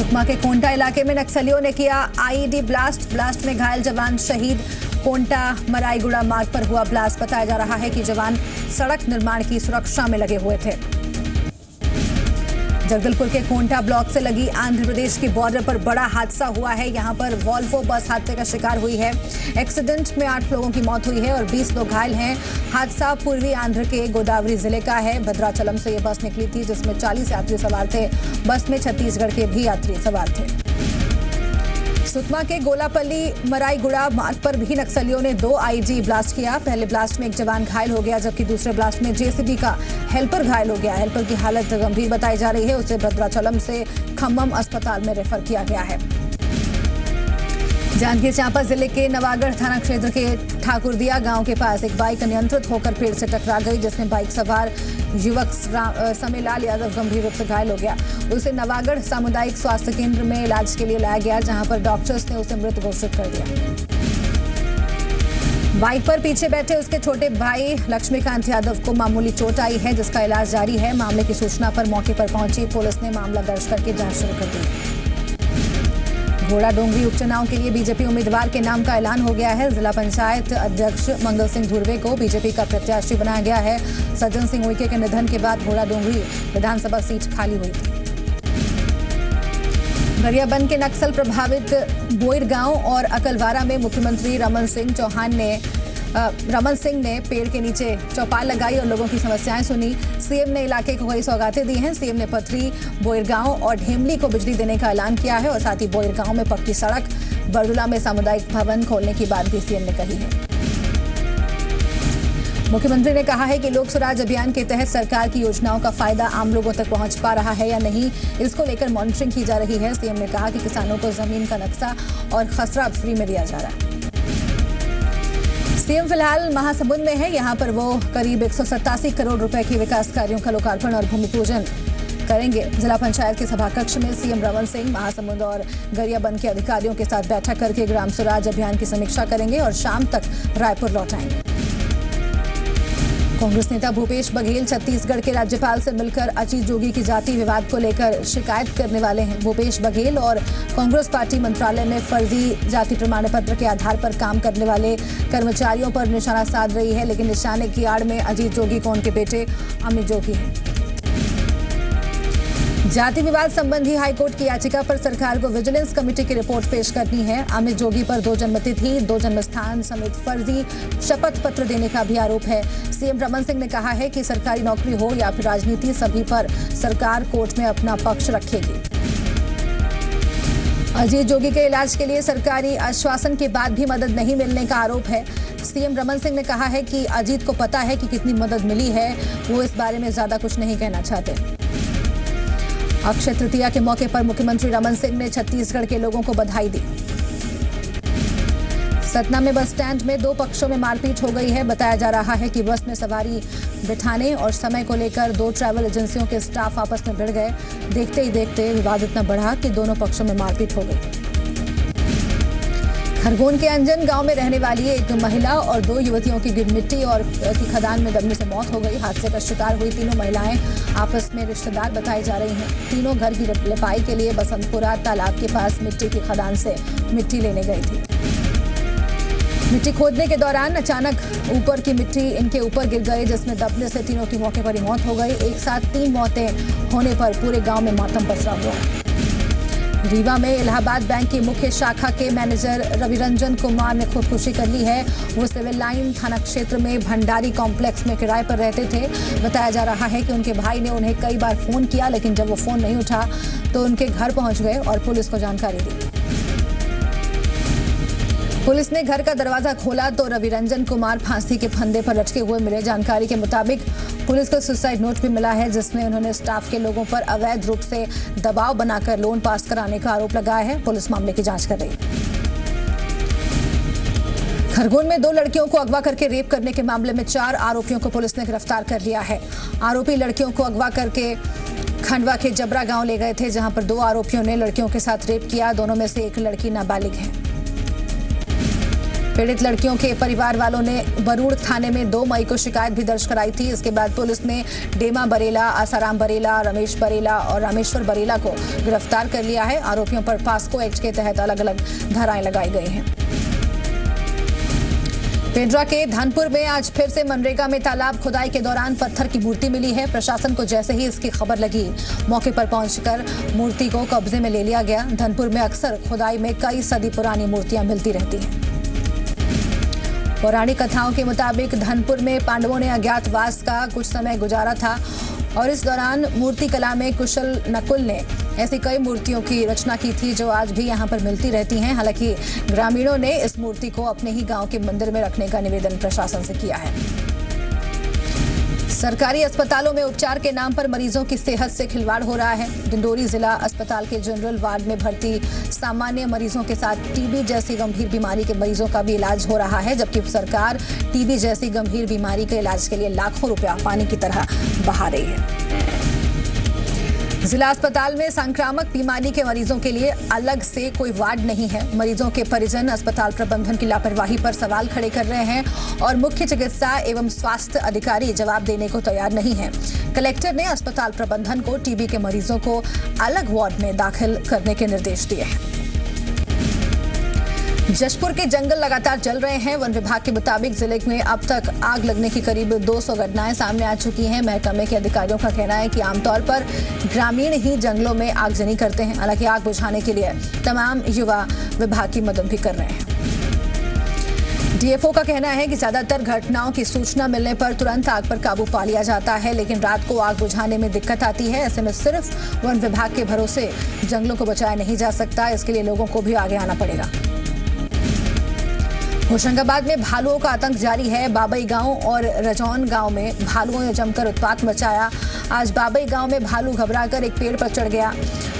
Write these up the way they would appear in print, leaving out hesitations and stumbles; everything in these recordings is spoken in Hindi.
सुकमा के कोंटा इलाके में नक्सलियों ने किया आईईडी ब्लास्ट में घायल जवान शहीद। कोंटा मराईगुड़ा मार्ग पर हुआ ब्लास्ट। बताया जा रहा है कि जवान सड़क निर्माण की सुरक्षा में लगे हुए थे। जगदलपुर के कोंटा ब्लॉक से लगी आंध्र प्रदेश की बॉर्डर पर बड़ा हादसा हुआ है। यहां पर वॉल्वो बस हादसे का शिकार हुई है। एक्सीडेंट में 8 लोगों की मौत हुई है और 20 लोग घायल हैं। हादसा पूर्वी आंध्र के गोदावरी जिले का है। भद्राचलम से ये बस निकली थी जिसमें 40 यात्री सवार थे। बस में छत्तीसगढ़ के भी यात्री सवार थे। सुकमा के गोलापल्ली मराईगुड़ा मार्ग पर भी नक्सलियों ने 2 आईईडी ब्लास्ट किया। पहले ब्लास्ट में एक जवान घायल हो गया, जबकि दूसरे ब्लास्ट में जेसीबी का हेल्पर घायल हो गया। हेल्पर की हालत गंभीर बताई जा रही है। उसे भद्राचलम से खम्मम अस्पताल में रेफर किया गया है। जांजगीर चांपा जिले के नवागढ़ थाना क्षेत्र के ठाकुरदिया गांव के पास एक बाइक अनियंत्रित होकर पेड़ से टकरा गई, जिसमें बाइक सवार युवक समीलाल यादव गंभीर रूप से घायल हो गया। उसे नवागढ़ सामुदायिक स्वास्थ्य केंद्र में इलाज के लिए लाया गया, जहां पर डॉक्टर्स ने उसे मृत घोषित कर दिया। बाइक पर पीछे बैठे उसके छोटे भाई लक्ष्मीकांत यादव को मामूली चोट आई है, जिसका इलाज जारी है। मामले की सूचना पर मौके पर पहुंची पुलिस ने मामला दर्ज करके जांच शुरू कर दी। घोड़ाडोंगरी उपचुनाव के लिए बीजेपी उम्मीदवार के नाम का ऐलान हो गया है। जिला पंचायत अध्यक्ष मंगल सिंह धुर्वे को बीजेपी का प्रत्याशी बनाया गया है। सज्जन सिंह उइके के निधन के बाद घोड़ाडोंगरी विधानसभा सीट खाली हुई थी। गरियाबंद के नक्सल प्रभावित बोईर गांव और अकलवारा में मुख्यमंत्री रमन सिंह ने पेड़ के नीचे चौपाल लगाई और लोगों की समस्याएं सुनी। सीएम ने इलाके को कई सौगातें दी हैं। सीएम ने पथरी, बोईर गांव और ढेमली को बिजली देने का ऐलान किया है और साथ ही बोईर गांव में पक्की सड़क, बरदुला में सामुदायिक भवन खोलने की बात भी सीएम ने कही है। मुख्यमंत्री ने कहा है कि लोक स्वराज अभियान के तहत सरकार की योजनाओं का फायदा आम लोगों तक पहुंच पा रहा है या नहीं, इसको लेकर मॉनिटरिंग की जा रही है। सीएम ने कहा कि किसानों को जमीन का नक्शा और खसरा फ्री में दिया जा रहा है। सीएम फिलहाल महासमुंद में है। यहां पर वो करीब 187 करोड़ रुपए के विकास कार्यों का लोकार्पण और भूमि पूजन करेंगे। जिला पंचायत के सभा कक्ष में सीएम रमन सिंह महासमुंद और गरियाबंद के अधिकारियों के साथ बैठक करके ग्राम स्वराज अभियान की समीक्षा करेंगे और शाम तक रायपुर लौट आएंगे। कांग्रेस नेता भूपेश बघेल छत्तीसगढ़ के राज्यपाल से मिलकर अजीत जोगी की जाति विवाद को लेकर शिकायत करने वाले हैं। भूपेश बघेल और कांग्रेस पार्टी मंत्रालय में फर्जी जाति प्रमाण पत्र के आधार पर काम करने वाले कर्मचारियों पर निशाना साध रही है, लेकिन निशाने की आड़ में अजीत जोगी को उनके बेटे अमित जोगी हैं। जाति विवाद संबंधी हाईकोर्ट की याचिका पर सरकार को विजिलेंस कमेटी की रिपोर्ट पेश करनी है। अमित जोगी पर 2 जन्मतिथि, 2 जन्मस्थान समेत फर्जी शपथ पत्र देने का भी आरोप है। सीएम रमन सिंह ने कहा है कि सरकारी नौकरी हो या फिर राजनीति, सभी पर सरकार कोर्ट में अपना पक्ष रखेगी। अजीत जोगी के इलाज के लिए सरकारी आश्वासन के बाद भी मदद नहीं मिलने का आरोप है। सीएम रमन सिंह ने कहा है कि अजीत को पता है कि कितनी मदद मिली है, वो इस बारे में ज्यादा कुछ नहीं कहना चाहते। अक्षय तृतीया के मौके पर मुख्यमंत्री रमन सिंह ने छत्तीसगढ़ के लोगों को बधाई दी। सतना में बस स्टैंड में 2 पक्षों में मारपीट हो गई है। बताया जा रहा है कि बस में सवारी बिठाने और समय को लेकर 2 ट्रैवल एजेंसियों के स्टाफ आपस में भिड़ गए। देखते ही देखते विवाद इतना बढ़ा कि दोनों पक्षों में मारपीट हो गई। खरगोन के अंजन गांव में रहने वाली एक महिला और 2 युवतियों की मिट्टी और की खदान में दबने से मौत हो गई। हादसे का शिकार हुई तीनों महिलाएं आपस में रिश्तेदार बताई जा रही हैं। तीनों घर की लिपाई के लिए बसंतपुरा तालाब के पास मिट्टी की खदान से मिट्टी लेने गई थी। मिट्टी खोदने के दौरान अचानक ऊपर की मिट्टी इनके ऊपर गिर गई, जिसमें दबने से तीनों की मौके पर ही मौत हो गई। एक साथ 3 मौतें होने पर पूरे गांव में मातम पसरा हुआ। रीवा में इलाहाबाद बैंक की मुख्य शाखा के मैनेजर रविरंजन कुमार ने खुदकुशी कर ली है। वो सिविल लाइन थाना क्षेत्र में भंडारी कॉम्प्लेक्स में किराए पर रहते थे। बताया जा रहा है कि उनके भाई ने उन्हें कई बार फोन किया, लेकिन जब वो फोन नहीं उठा तो उनके घर पहुंच गए और पुलिस को जानकारी दी। पुलिस ने घर का दरवाजा खोला तो रविरंजन कुमार फांसी के फंदे पर लटके हुए मिले। जानकारी के मुताबिक पुलिस को सुसाइड नोट भी मिला है, जिसमें उन्होंने स्टाफ के लोगों पर अवैध रूप से दबाव बनाकर लोन पास कराने का आरोप लगाया है। पुलिस मामले की जांच कर रही है। खरगोन में 2 लड़कियों को अगवा करके रेप करने के मामले में 4 आरोपियों को पुलिस ने गिरफ्तार कर लिया है। आरोपी लड़कियों को अगवा करके खंडवा के जबरा गांव ले गए थे, जहां पर 2 आरोपियों ने लड़कियों के साथ रेप किया। दोनों में से एक लड़की नाबालिग है। पीड़ित लड़कियों के परिवार वालों ने बरूड़ थाने में 2 मई को शिकायत भी दर्ज कराई थी। इसके बाद पुलिस ने डेमा बरेला, आसाराम बरेला, रमेश बरेला और रामेश्वर बरेला को गिरफ्तार कर लिया है। आरोपियों पर पास्को एक्ट के तहत अलग अलग धाराएं लगाई गई हैं। पेंड्रा के धनपुर में आज फिर से मनरेगा में तालाब खुदाई के दौरान पत्थर की मूर्ति मिली है। प्रशासन को जैसे ही इसकी खबर लगी, मौके पर पहुंचकर मूर्ति को कब्जे में ले लिया गया। धनपुर में अक्सर खुदाई में कई सदी पुरानी मूर्तियां मिलती रहती हैं। पौराणिक कथाओं के मुताबिक धनपुर में पांडवों ने अज्ञातवास का कुछ समय गुजारा था और इस दौरान मूर्ति कला में कुशल नकुल ने ऐसी कई मूर्तियों की रचना की थी जो आज भी यहां पर मिलती रहती हैं। हालांकि ग्रामीणों ने इस मूर्ति को अपने ही गांव के मंदिर में रखने का निवेदन प्रशासन से किया है। सरकारी अस्पतालों में उपचार के नाम पर मरीजों की सेहत से खिलवाड़ हो रहा है। डिंडोरी जिला अस्पताल के जनरल वार्ड में भर्ती सामान्य मरीजों के साथ टीबी जैसी गंभीर बीमारी के मरीजों का भी इलाज हो रहा है, जबकि सरकार टीबी जैसी गंभीर बीमारी के इलाज के लिए लाखों रुपया पानी की तरह बहा रही है। जिला अस्पताल में संक्रामक बीमारी के मरीजों के लिए अलग से कोई वार्ड नहीं है। मरीजों के परिजन अस्पताल प्रबंधन की लापरवाही पर सवाल खड़े कर रहे हैं और मुख्य चिकित्सा एवं स्वास्थ्य अधिकारी जवाब देने को तैयार नहीं है। कलेक्टर ने अस्पताल प्रबंधन को टीबी के मरीजों को अलग वार्ड में दाखिल करने के निर्देश दिए हैं। जशपुर के जंगल लगातार जल रहे हैं। वन विभाग के मुताबिक जिले में अब तक आग लगने की करीब 200 घटनाएं सामने आ चुकी हैं। महकमे के अधिकारियों का कहना है कि आमतौर पर ग्रामीण ही जंगलों में आगजनी करते हैं। हालांकि आग बुझाने के लिए तमाम युवा विभाग की मदद भी कर रहे हैं। डीएफओ का कहना है कि ज्यादातर घटनाओं की सूचना मिलने पर तुरंत आग पर काबू पा लिया जाता है, लेकिन रात को आग बुझाने में दिक्कत आती है। ऐसे में सिर्फ वन विभाग के भरोसे जंगलों को बचाया नहीं जा सकता। इसके लिए लोगों को भी आगे आना पड़ेगा। होशंगाबाद में भालुओं का आतंक जारी है। बाबई गांव और रजौन गांव में भालुओं ने जमकर उत्पात मचाया। आज बाबई गांव में भालू घबराकर एक पेड़ पर चढ़ गया।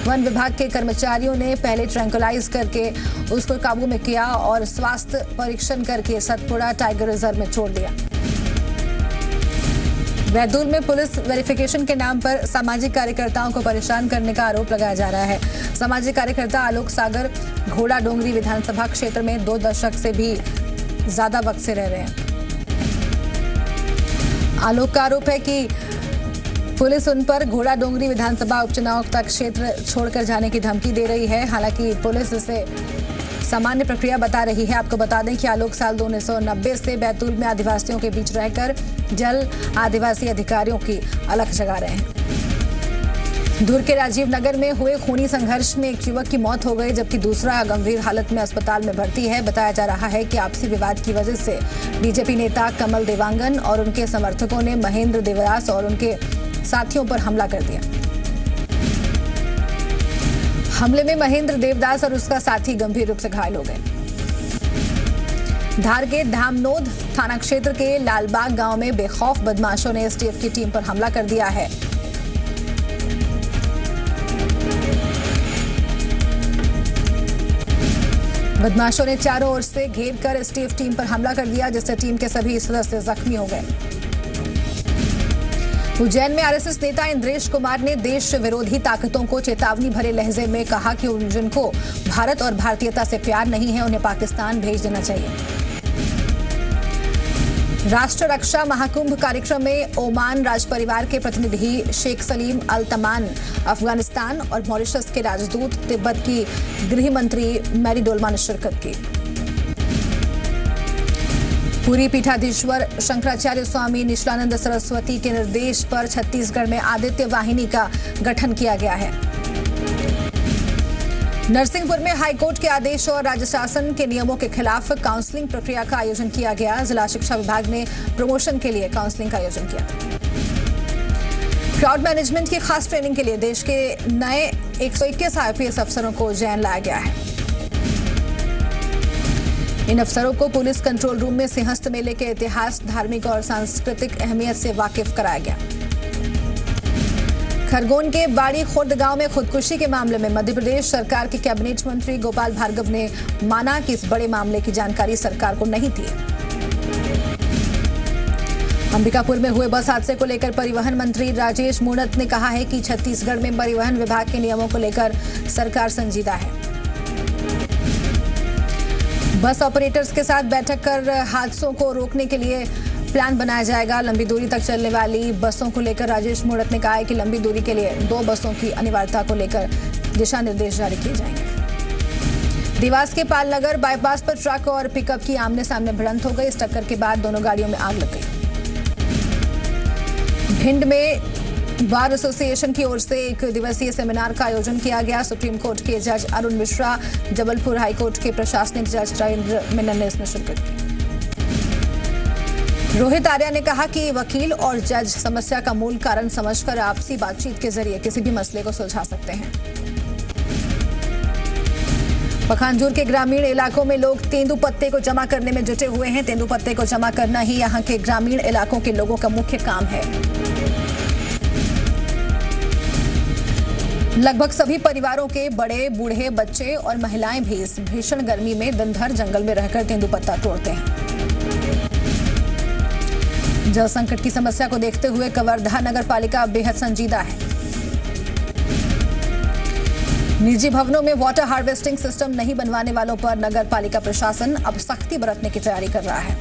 वन विभाग के कर्मचारियों ने पहले ट्रैंकुलाइज करके उसको काबू में किया और स्वास्थ्य परीक्षण करके सतपुड़ा टाइगर रिजर्व में छोड़ दिया। बैतूल में पुलिस वेरिफिकेशन के नाम पर सामाजिक कार्यकर्ताओं को परेशान करने का आरोप लगाया जा रहा है। सामाजिक कार्यकर्ता आलोक सागर घोड़ा डोंगरी विधानसभा क्षेत्र में 2 दशक से भी ज्यादा वक्त से रह रहे हैं। आलोक का आरोप है कि पुलिस उन पर घोड़ा डोंगरी विधानसभा उपचुनाव तक क्षेत्र छोड़कर जाने की धमकी दे रही है। हालांकि पुलिस इसे सामान्य प्रक्रिया बता रही है। आपको बता दें कि आलोक साल 1990 से बैतूल में आदिवासियों के बीच रहकर जल आदिवासी अधिकारियों की अलख जगा रहे हैं। धुर के राजीव नगर में हुए खूनी संघर्ष में एक युवक की मौत हो गई, जबकि दूसरा गंभीर हालत में अस्पताल में भर्ती है। बताया जा रहा है कि आपसी विवाद की वजह से बीजेपी नेता कमल देवांगन और उनके समर्थकों ने महेंद्र देवदास और उनके साथियों पर हमला कर दिया। हमले में महेंद्र देवदास और उसका साथी गंभीर रूप से घायल हो गए। धार के धामनोद थाना क्षेत्र के लालबाग गांव में बेखौफ बदमाशों ने एसटीएफ की टीम पर हमला कर दिया है। बदमाशों ने चारों ओर से घेर कर एसटीएफ टीम पर हमला कर दिया, जिससे टीम के सभी सदस्य जख्मी हो गए। उज्जैन में आरएसएस नेता इंद्रेश कुमार ने देश विरोधी ताकतों को चेतावनी भरे लहजे में कहा कि जिनको भारत और भारतीयता से प्यार नहीं है, उन्हें पाकिस्तान भेज देना चाहिए। राष्ट्र रक्षा महाकुंभ कार्यक्रम में ओमान राजपरिवार के प्रतिनिधि शेख सलीम अल तमान, अफगानिस्तान और मॉरिशस के राजदूत, तिब्बत की गृह मंत्री मैरी डोलमा ने शिरकत की। पूरी पीठाधीश्वर शंकराचार्य स्वामी निश्चलानंद सरस्वती के निर्देश पर छत्तीसगढ़ में आदित्य वाहिनी का गठन किया गया है। नरसिंहपुर में हाईकोर्ट के आदेश और राज्य शासन के नियमों के खिलाफ काउंसलिंग प्रक्रिया का आयोजन किया गया। जिला शिक्षा विभाग ने प्रमोशन के लिए काउंसलिंग का आयोजन किया था। क्राउड मैनेजमेंट की खास ट्रेनिंग के लिए देश के नए 121 आईपीएस अफसरों को उज्जैन लाया गया है। इन अफसरों को पुलिस कंट्रोल रूम में सिंहस्थ मेले के इतिहास, धार्मिक और सांस्कृतिक अहमियत से वाकिफ कराया गया। खरगोन के बाड़ी खुर्द गांव में खुदकुशी के मामले में मध्य प्रदेश सरकार के कैबिनेट मंत्री गोपाल भार्गव ने माना कि इस बड़े मामले की जानकारी सरकार को नहीं थी। अंबिकापुर में हुए बस हादसे को लेकर परिवहन मंत्री राजेश मूणत ने कहा है कि छत्तीसगढ़ में परिवहन विभाग के नियमों को लेकर सरकार संजीदा है। बस ऑपरेटर्स के साथ बैठक कर हादसों को रोकने के लिए प्लान बनाया जाएगा। लंबी दूरी तक चलने वाली बसों को लेकर राजेश मूणत ने कहा है कि लंबी दूरी के लिए 2 बसों की अनिवार्यता को लेकर दिशा निर्देश जारी किए जाएंगे। देवास के पालनगर बाईपास पर ट्रक और पिकअप की आमने सामने भिड़ंत हो गई। इस टक्कर के बाद दोनों गाड़ियों में आग लग गई। भिंड में बार एसोसिएशन की ओर से 1 दिवसीय सेमिनार का आयोजन किया गया। सुप्रीम कोर्ट के जज अरुण मिश्रा, जबलपुर हाईकोर्ट के प्रशासनिक जज राजेंद्र मेनन ने इसमें शिरकत की। रोहित आर्या ने कहा कि वकील और जज समस्या का मूल कारण समझकर आपसी बातचीत के जरिए किसी भी मसले को सुलझा सकते हैं। पखानजूर के ग्रामीण इलाकों में लोग तेंदुपत्ते को जमा करने में जुटे हुए हैं। तेंदुपत्ते को जमा करना ही यहां के ग्रामीण इलाकों के लोगों का मुख्य काम है। लगभग सभी परिवारों के बड़े, बूढ़े, बच्चे और महिलाएं भी इस भीषण गर्मी में दिन भर जंगल में रहकर तेंदुपत्ता तोड़ते हैं। जल संकट की समस्या को देखते हुए कवर्धा नगर पालिका बेहद संजीदा है। निजी भवनों में वाटर हार्वेस्टिंग सिस्टम नहीं बनवाने वालों पर नगर पालिका प्रशासन अब सख्ती बरतने की तैयारी कर रहा है।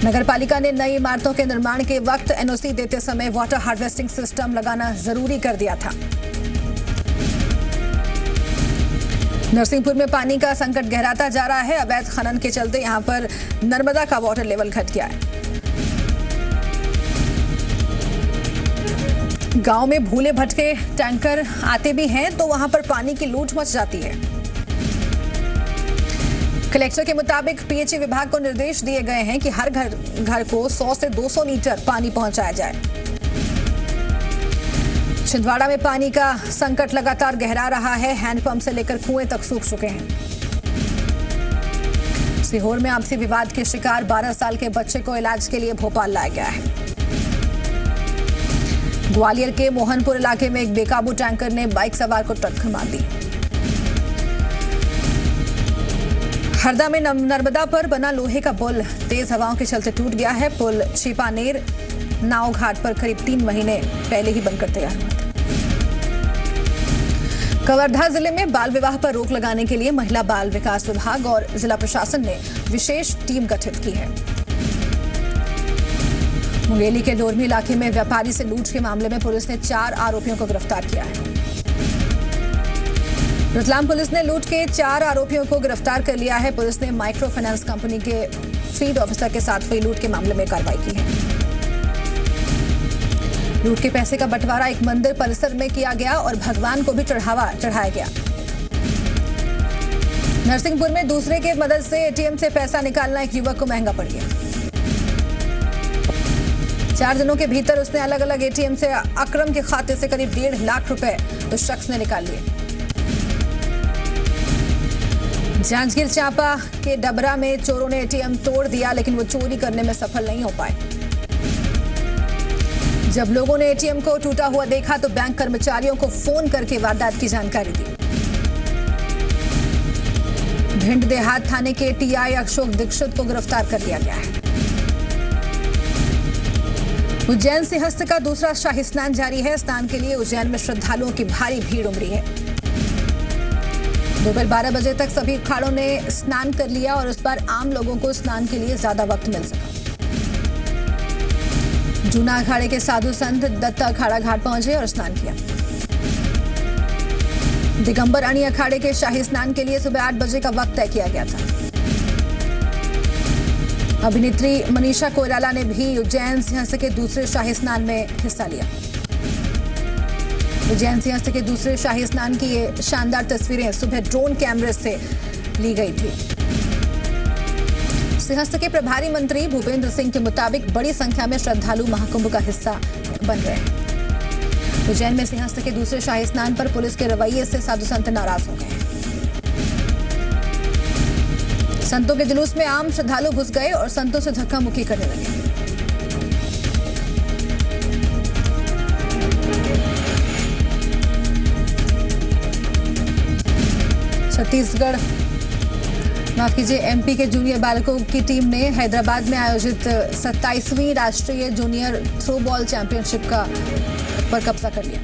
नगर पालिका ने नई इमारतों के निर्माण के वक्त एनओसी देते समय वाटर हार्वेस्टिंग सिस्टम लगाना जरूरी कर दिया था। नरसिंहपुर में पानी का संकट गहराता जा रहा है। अवैध खनन के चलते यहां पर नर्मदा का वाटर लेवल घट गया है। गांव में भूले भटके टैंकर आते भी हैं तो वहां पर पानी की लूट मच जाती है। कलेक्टर के मुताबिक पीएचई विभाग को निर्देश दिए गए हैं कि हर घर को 100 से 200 लीटर पानी पहुंचाया जाए। छिंदवाड़ा में पानी का संकट लगातार गहरा रहा है। हैंडपंप से लेकर कुएं तक सूख चुके हैं। सीहोर में आपसी विवाद के शिकार 12 साल के बच्चे को इलाज के लिए भोपाल लाया गया है। ग्वालियर के मोहनपुर इलाके में एक बेकाबू टैंकर ने बाइक सवार को टक्कर मार दी। हरदा में नर्मदा पर बना लोहे का पुल तेज हवाओं के चलते टूट गया है। पुल छिपानेर नाव घाट पर करीब 3 महीने पहले ही बनकर तैयार हुआ था। कवर्धा जिले में बाल विवाह पर रोक लगाने के लिए महिला बाल विकास विभाग और जिला प्रशासन ने विशेष टीम गठित की है। मुंगेली के डोरमी इलाके में व्यापारी से लूट के मामले में पुलिस ने 4 आरोपियों को गिरफ्तार किया है। रतलाम पुलिस ने लूट के 4 आरोपियों को गिरफ्तार कर लिया है। पुलिस ने माइक्रो फाइनेंस कंपनी के फील्ड ऑफिसर के साथ हुई लूट के मामले में कार्रवाई की है। लूट के पैसे का बंटवारा एक मंदिर परिसर में किया गया और भगवान को भी चढ़ाया गया। नरसिंहपुर में दूसरे के मदद से एटीएम से पैसा निकालना एक युवक को महंगा पड़ गया। 4 दिनों के भीतर उसने अलग अलग एटीएम से अकरम के खाते से करीब 1.5 लाख रुपए उस शख्स ने निकाल लिए। जांजगीर चांपा के डबरा में चोरों ने एटीएम तोड़ दिया, लेकिन वो चोरी करने में सफल नहीं हो पाए। जब लोगों ने एटीएम को टूटा हुआ देखा तो बैंक कर्मचारियों को फोन करके वारदात की जानकारी दी। भिंड देहात थाने के टीआई अशोक दीक्षित को गिरफ्तार कर लिया गया है। उज्जैन सिंहस्थ का दूसरा शाही स्नान जारी है। स्नान के लिए उज्जैन में श्रद्धालुओं की भारी भीड़ उमड़ी है। दोपहर 12 बजे तक सभी अखाड़ों ने स्नान कर लिया और इस बार आम लोगों को स्नान के लिए ज्यादा वक्त मिल सका। जूना अखाड़े के साधु संत दत्ता अखाड़ा घाट पहुंचे और स्नान किया। दिगंबर अणी अखाड़े के शाही स्नान के लिए सुबह 8 बजे का वक्त तय किया गया था। अभिनेत्री मनीषा कोइराला ने भी उज्जैन सिंहस्थ के दूसरे शाही स्नान में हिस्सा लिया। उज्जैन सिंहस्थ के दूसरे शाही स्नान की ये शानदार तस्वीरें सुबह ड्रोन कैमरे से ली गई थी। सिंहस्थ के प्रभारी मंत्री भूपेंद्र सिंह के मुताबिक बड़ी संख्या में श्रद्धालु महाकुंभ का हिस्सा बन रहे हैं। उज्जैन में सिंहस्थ के दूसरे शाही स्नान पर पुलिस के रवैये से साधु संत नाराज हो गए। संतों के जुलूस में आम श्रद्धालु घुस गए और संतों से धक्का मुक्की करने लगे। छत्तीसगढ़ माफ कीजिए एमपी के जूनियर बालकों की टीम ने हैदराबाद में आयोजित 27वीं राष्ट्रीय जूनियर थ्रो बॉल चैंपियनशिप पर कब्जा कर लिया।